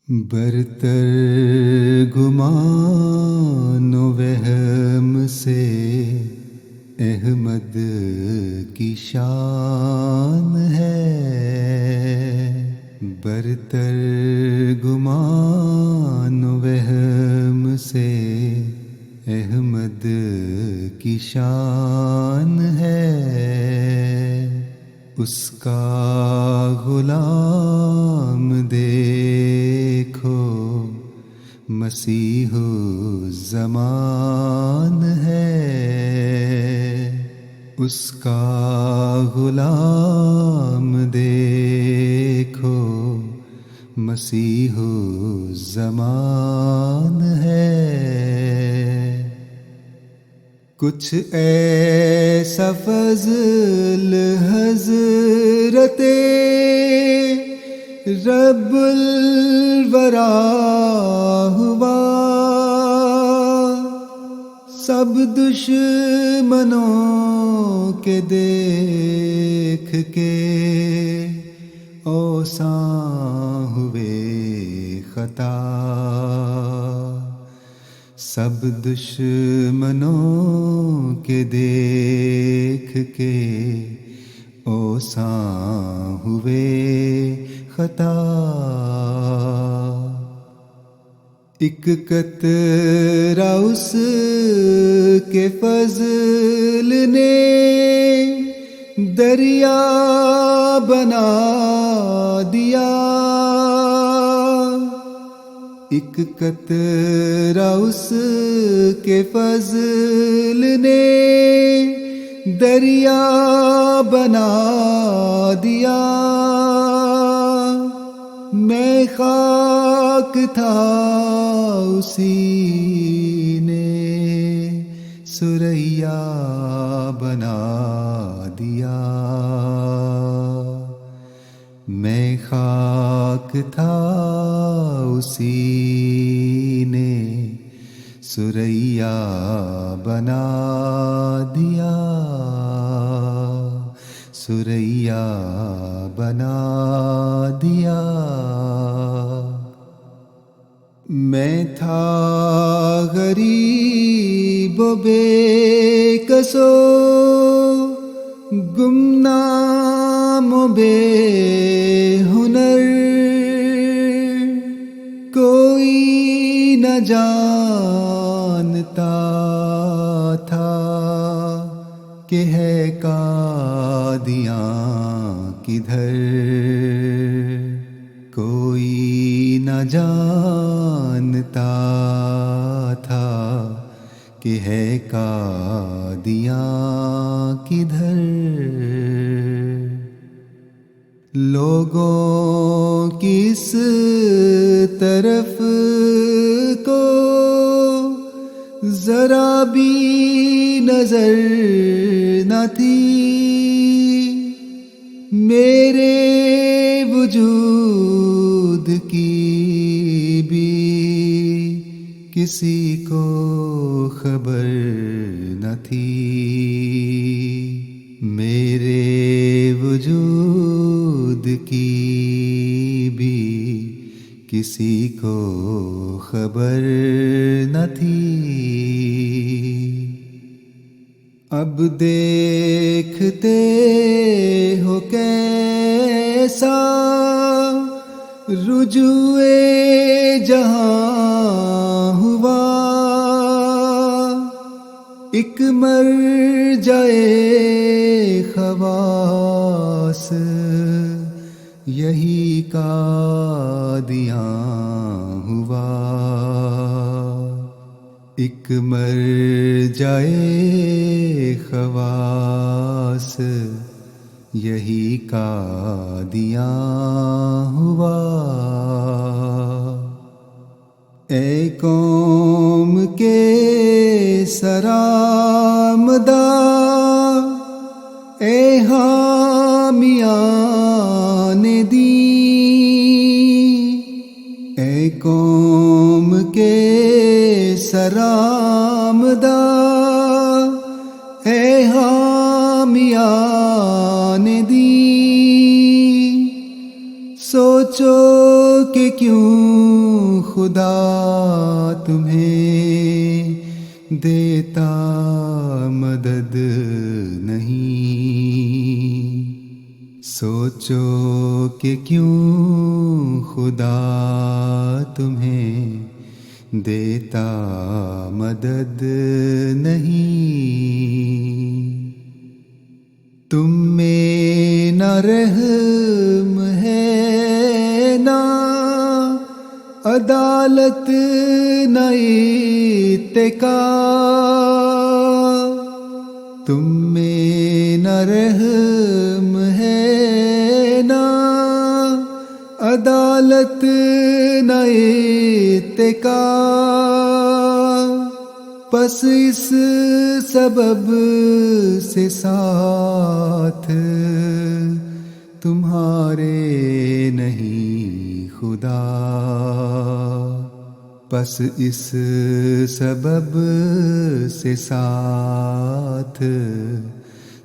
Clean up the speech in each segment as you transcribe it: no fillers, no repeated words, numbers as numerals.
برتر گمان و وہم سے احمد کی شان ہے، برتر گمان و وہم سے احمد کی شان ہے، اس کا غلام دیکھو مسیح الزمان ہے، اس کا غلام دیکھو مسیح الزمان ہے، کچھ ایسا فضل حضرت رب الورا ہوا، سب دشمنوں کے دیکھ کے اوساں ہوئے خطا، سب دشمنوں کے دیکھ کے اوساں ہوئے خطا، ایک قطرہ اس کے فضل نے دریا بنا دیا، ایک قطرہ اس کے فضل نے دریا بنا دیا، میں خاک تھا اسی نے سریا بنا دیا، میں خاک تھا اسی نے سریا بنا دیا، سریا بنا دیا، میں تھا غریب و بے کس و گمنام و بے ہنر، کوئی نہ جانتا تھا کہ ہے قادیاں کدھر، کوئی نہ جانتا تھا کہ ہے قادیاں کدھر، لوگوں کی اس طرف کو ذرا بھی نظر نہ تھی، میرے وجود کی بھی کسی کو خبر نہ تھی، میرے وجود کی بھی کسی کو خبر نہ تھی، اب دیکھتے ہو کیسا رجوع جہاں ہوا، ایک مرجع خواص یہی قادیاں ہوا، ایک مرجع خواص یہی قادیاں ہوا، اے قوم کے سرآمدہ، اے حامیان دین، اے قوم کے سرآمدہ، اے حامیان دین، سوچو کہ کیوں خدا تمہیں دیتا مدد نہیں؟ سوچو کہ کیوں خدا تمہیں دیتا مدد نہیں؟ تم میں نہ رحم ہے نہ عدالت نہ اتقا، تم میں نہ رحم ہے نہ عدالت نہ اتقا، پس اس سبب سے ساتھ تمہارے نہیں خدا، پس اس سبب سے ساتھ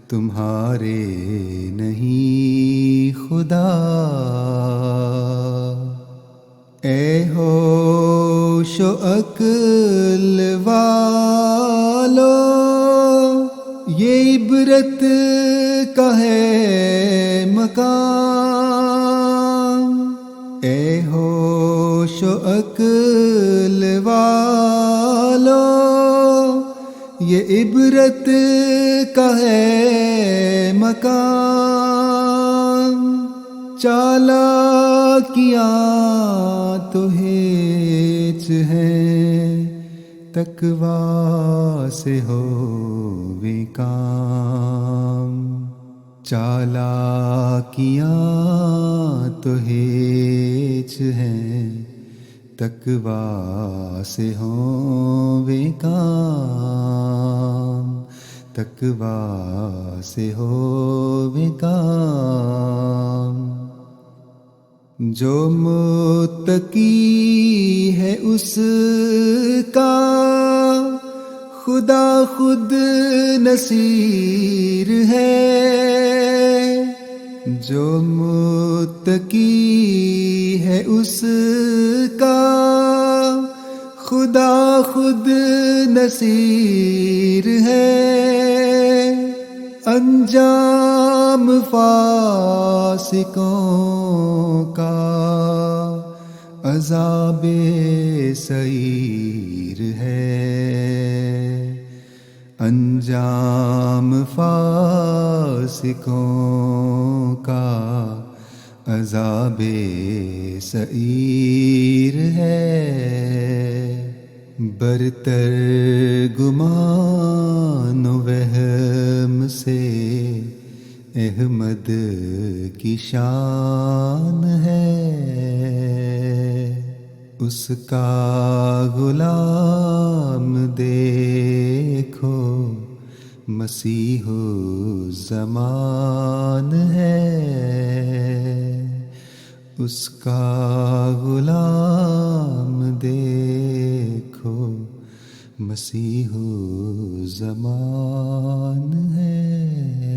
تمہارے نہیں خدا۔ اے ہوش و عقل والو، یہ عبرت کا ہے مقام، اے ہوش و عقل والو، یہ عبرت کا ہے مقام، چالاکیاں تو ہیچ ہیں، تقویٰ سے ہووے کام، چالاکیاں تو ہیچ ہیں، تقویٰ سے ہووے کام، تقویٰ سے ہووے کام۔ جو متقی ہے اس کا خدا خود نصیر ہے، جو متقی ہے اس کا خدا خود نصیر ہے، انجام فاسقوں کا عذاب سعیر ہے، انجام فاسقوں کا عذاب سعیر ہے، برتر گمان و وہم سے احمد کی شان ہے، اس کا غلام دیکھو مسیح الزمان ہے، اس کا غلام دیکھو مسیح الزمان ہے۔